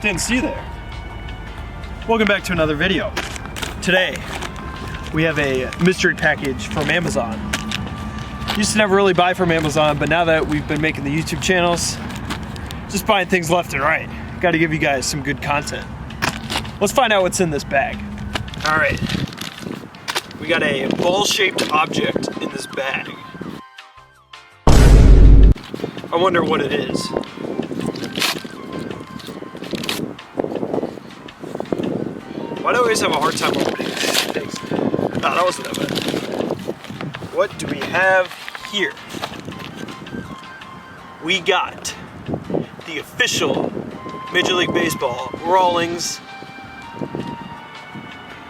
Didn't see you there. Welcome back to another video. Today, we have a mystery package from Amazon. Used to never really buy from Amazon, but now that we've been making the YouTube channels, just buying things left and right. Got to give you guys some good content. Let's find out what's in this bag. All right, we got a ball-shaped object in this bag. I wonder what it is. Why do I always have a hard time opening things? No, that wasn't that bad. What do we have here? We got the official Major League Baseball Rawlings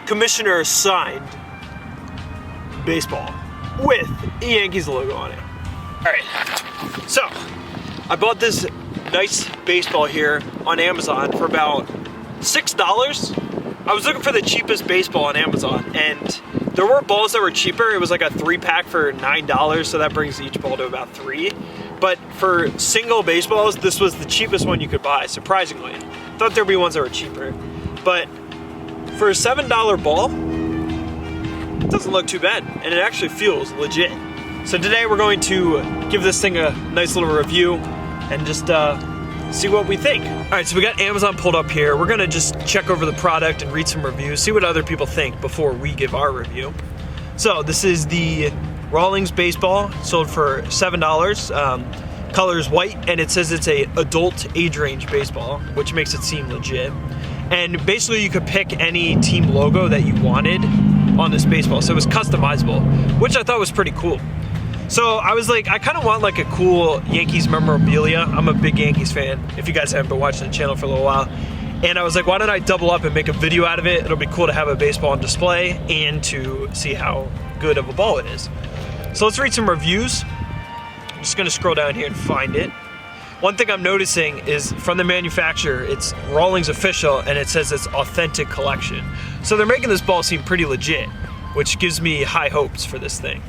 commissioner signed baseball with the Yankees logo on it. All right, so I bought this nice baseball here on Amazon for about $6. I was looking for the cheapest baseball on Amazon, and there were balls that were cheaper. It was like a 3-pack for $9, so that brings each ball to about $3. But for single baseballs, this was the cheapest one you could buy, surprisingly. Thought there'd be ones that were cheaper. But for a $7 ball, it doesn't look too bad, and it actually feels legit. So today we're going to give this thing a nice little review and just see what we think. All right, so we got Amazon pulled up here. We're gonna just check over the product and read some reviews, see what other people think before we give our review. So this is the Rawlings baseball, sold for $7. Color is white, and it says it's a adult age range baseball, which makes it seem legit. And basically you could pick any team logo that you wanted on this baseball, so it was customizable, which I thought was pretty cool. So I was like, I kind of want like a cool Yankees memorabilia. I'm a big Yankees fan, if you guys haven't been watching the channel for a little while. And I was like, why don't I double up and make a video out of it? It'll be cool to have a baseball on display and to see how good of a ball it is. So let's read some reviews. I'm just gonna scroll down here and find it. One thing I'm noticing is from the manufacturer, it's Rawlings official, and it says it's authentic collection. So they're making this ball seem pretty legit, which gives me high hopes for this thing.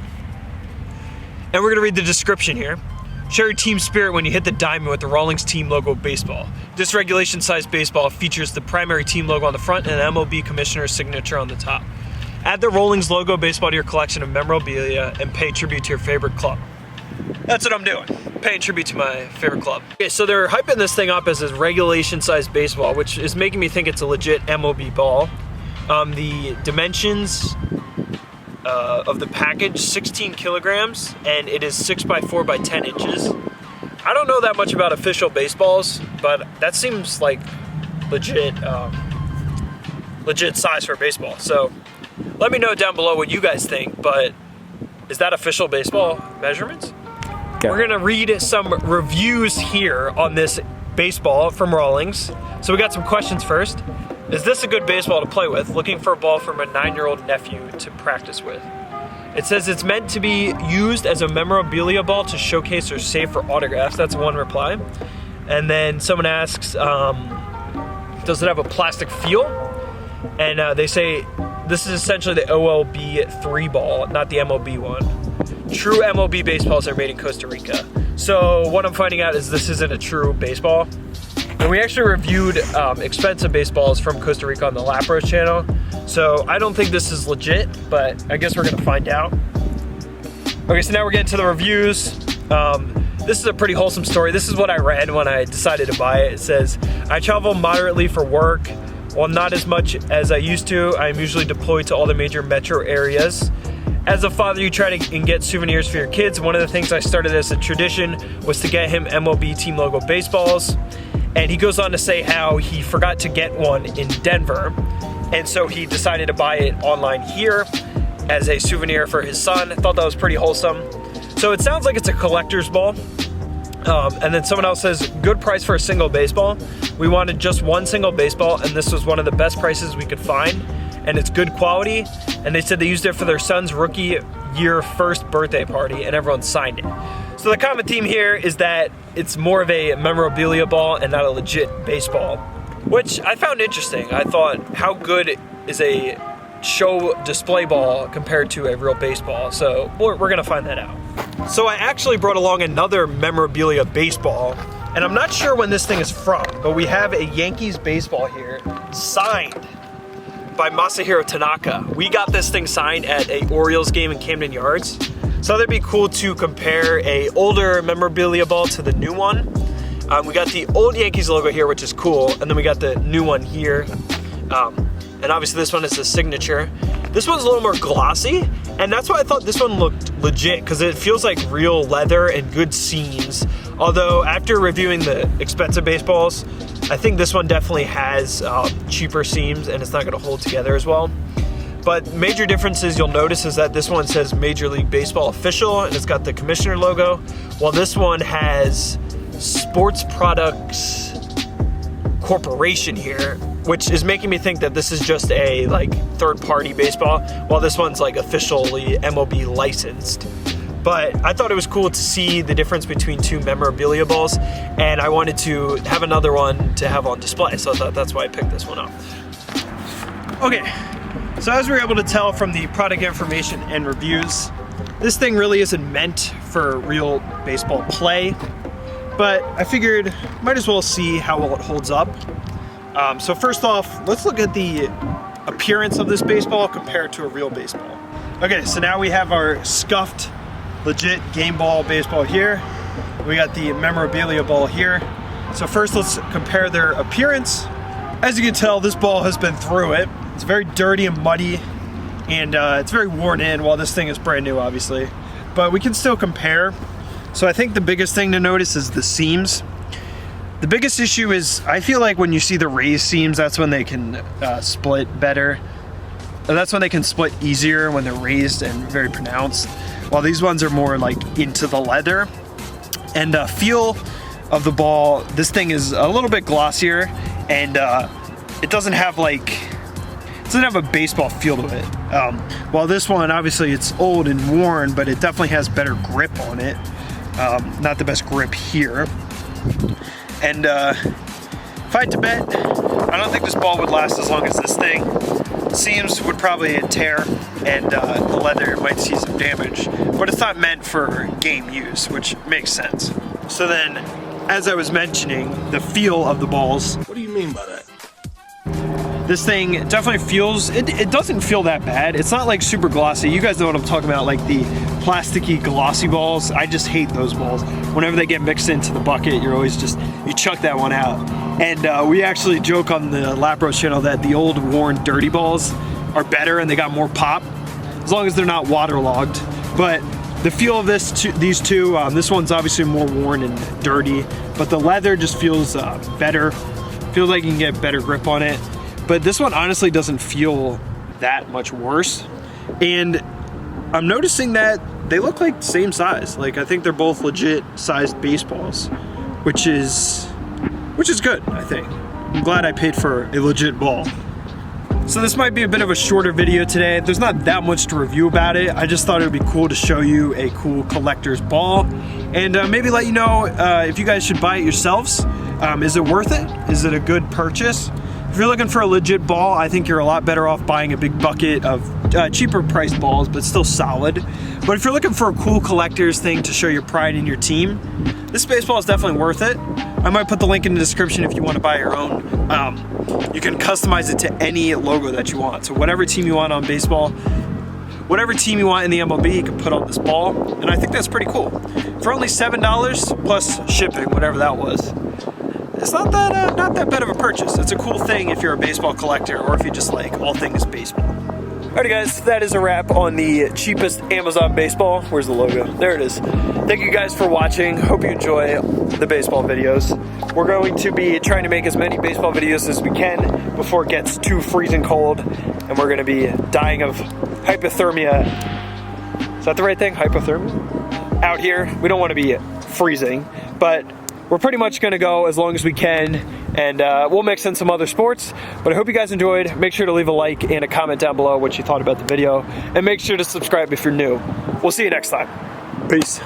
And we're gonna read the description here. Share your team spirit when you hit the diamond with the Rawlings team logo baseball. This regulation-sized baseball features the primary team logo on the front and an MLB commissioner's signature on the top. Add the Rawlings logo baseball to your collection of memorabilia and pay tribute to your favorite club. That's what I'm doing, paying tribute to my favorite club. Okay, so they're hyping this thing up as a regulation-sized baseball, which is making me think it's a legit MLB ball. The dimensions of the package, 16 kilograms, and it is 6x4 by 10 inches. I don't know that much about official baseballs, but that seems like legit size for a baseball. So let me know down below what you guys think, but is that official baseball measurements? Okay. We're gonna read some reviews here on this baseball from Rawlings. So we got some questions first. Is this a good baseball to play with? Looking for a ball for my 9-year-old nephew to practice with. It says it's meant to be used as a memorabilia ball to showcase or save for autographs. That's one reply. And then someone asks, does it have a plastic feel? And they say, this is essentially the OLB 3 ball, not the MLB one. True MLB baseballs are made in Costa Rica. So what I'm finding out is this isn't a true baseball. And we actually reviewed expensive baseballs from Costa Rica on the Lapp Bros channel. So I don't think this is legit, but I guess we're gonna find out. Okay, so now we're getting to the reviews. This is a pretty wholesome story. This is what I read when I decided to buy it. It says, I travel moderately for work. While not as much as I used to, I am usually deployed to all the major metro areas. As a father, you try to get souvenirs for your kids. One of the things I started as a tradition was to get him MLB team logo baseballs. And he goes on to say how he forgot to get one in Denver. And so he decided to buy it online here as a souvenir for his son. I thought that was pretty wholesome. So it sounds like it's a collector's ball. And then someone else says, good price for a single baseball. We wanted just one single baseball, and this was one of the best prices we could find. And it's good quality. And they said they used it for their son's rookie year first birthday party, and everyone signed it. So the common theme here is that it's more of a memorabilia ball and not a legit baseball, which I found interesting. I thought, how good is a show display ball compared to a real baseball? So we're gonna find that out. So I actually brought along another memorabilia baseball And I'm not sure when this thing is from, but we have a Yankees baseball here signed by Masahiro Tanaka. We got this thing signed at a Orioles game in Camden Yards. So that'd be cool to compare a older memorabilia ball to the new one. We got the old Yankees logo here, which is cool, and then we got the new one here. And obviously this one is the signature. This one's a little more glossy, and that's why I thought this one looked legit, because it feels like real leather and good seams. Although after reviewing the expensive baseballs, I think this one definitely has cheaper seams and it's not gonna hold together as well. But major differences you'll notice is that this one says Major League Baseball Official and it's got the commissioner logo, while this one has Sports Products Corporation here, which is making me think that this is just a like third-party baseball, while this one's like officially MLB licensed. But I thought it was cool to see the difference between two memorabilia balls, and I wanted to have another one to have on display, so I thought that's why I picked this one up. Okay, so as we were able to tell from the product information and reviews, this thing really isn't meant for real baseball play, but I figured might as well see how well it holds up. So first off, let's look at the appearance of this baseball compared to a real baseball. Okay, so now we have our scuffed, legit game ball baseball here. We got the memorabilia ball here. So first let's compare their appearance. As you can tell, this ball has been through it. It's very dirty and muddy, and it's very worn in, while this thing is brand new, obviously. But we can still compare. So I think the biggest thing to notice is the seams. The biggest issue is, I feel like when you see the raised seams, that's when they can split better. That's when they can split easier, when they're raised and very pronounced. While these ones are more like into the leather. And feel of the ball, this thing is a little bit glossier, and it doesn't have a baseball feel to it. While this one, obviously it's old and worn, but it definitely has better grip on it. Not the best grip here. And if I had to bet, I don't think this ball would last as long as this thing. Seams would probably tear, and the leather might see some damage, but it's not meant for game use, which makes sense. So then, as I was mentioning, the feel of the balls. What do you mean by that? This thing definitely feels, it doesn't feel that bad. It's not like super glossy. You guys know what I'm talking about, like the plasticky glossy balls. I just hate those balls. Whenever they get mixed into the bucket, you're always just, you chuck that one out. And we actually joke on the Lapp Bros channel that the old worn dirty balls are better and they got more pop, as long as they're not waterlogged. But the feel of these two, this one's obviously more worn and dirty, but the leather just feels better. Feels like you can get better grip on it. But this one honestly doesn't feel that much worse. And I'm noticing that they look like the same size. Like, I think they're both legit sized baseballs, which is good, I think. I'm glad I paid for a legit ball. So this might be a bit of a shorter video today. There's not that much to review about it. I just thought it would be cool to show you a cool collector's ball, and maybe let you know if you guys should buy it yourselves. Is it worth it? Is it a good purchase? If you're looking for a legit ball, I think you're a lot better off buying a big bucket of cheaper priced balls, but still solid. But if you're looking for a cool collector's thing to show your pride in your team, this baseball is definitely worth it. I might put the link in the description if you want to buy your own. You can customize it to any logo that you want. So whatever team you want on baseball, whatever team you want in the MLB, you can put on this ball. And I think that's pretty cool. For only $7 plus shipping, whatever that was, it's not that bad of a purchase. It's a cool thing if you're a baseball collector or if you just like all things baseball. Alrighty guys, that is a wrap on the cheapest Amazon baseball. Where's the logo? There it is. Thank you guys for watching. Hope you enjoy the baseball videos. We're going to be trying to make as many baseball videos as we can before it gets too freezing cold, and we're gonna be dying of hypothermia. Is that the right thing? Hypothermia? Out here, we don't wanna be freezing, but we're pretty much gonna go as long as we can, and we'll mix in some other sports. But I hope you guys enjoyed. Make sure to leave a like and a comment down below what you thought about the video, and make sure to subscribe if you're new. We'll see you next time. Peace.